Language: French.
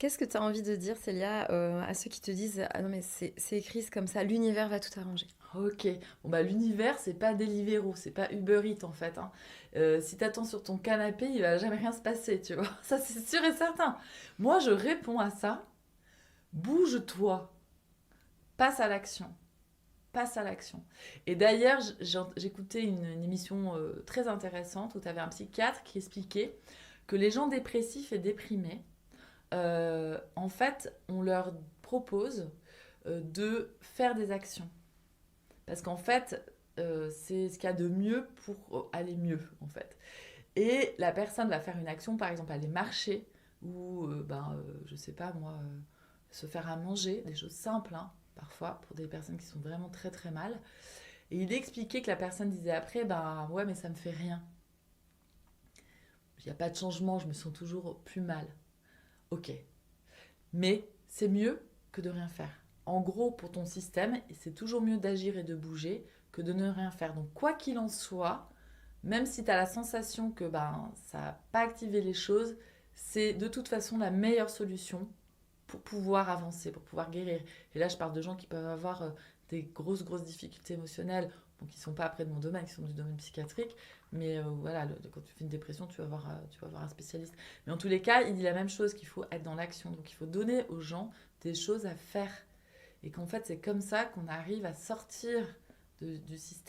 Qu'est-ce que tu as envie de dire, Célia, à ceux qui te disent: «Ah non, mais c'est écrit comme ça, l'univers va tout arranger». Ok, bon bah l'univers c'est pas Deliveroo, c'est pas Uber Eats en fait, hein. Si t'attends sur ton canapé, il va jamais rien se passer, tu vois. Ça c'est sûr et certain. Moi je réponds à ça, bouge-toi, passe à l'action, passe à l'action. Et d'ailleurs j'écoutais une émission très intéressante où tu avais un psychiatre qui expliquait que les gens dépressifs et déprimés, en fait on leur propose de faire des actions. Parce qu'en fait, c'est ce qu'il y a de mieux pour aller mieux, en fait. Et la personne va faire une action, par exemple, aller marcher, ou, je sais pas moi, se faire à manger, des choses simples, hein, parfois, pour des personnes qui sont vraiment très très mal. Et il expliquait que la personne disait après, ben ouais, mais ça me fait rien. Il n'y a pas de changement, je me sens toujours plus mal. Ok, mais c'est mieux que de rien faire. En gros, pour ton système, c'est toujours mieux d'agir et de bouger que de ne rien faire. Donc, quoi qu'il en soit, même si tu as la sensation que ça n'a pas activé les choses, c'est de toute façon la meilleure solution pour pouvoir avancer, pour pouvoir guérir. Et là, je parle de gens qui peuvent avoir des grosses difficultés émotionnelles, bon, qui ne sont pas après de mon domaine, qui sont du domaine psychiatrique. Mais voilà, quand tu fais une dépression, tu vas voir un spécialiste. Mais en tous les cas, il dit la même chose, qu'il faut être dans l'action. Donc il faut donner aux gens des choses à faire. Et qu'en fait, c'est comme ça qu'on arrive à sortir du système.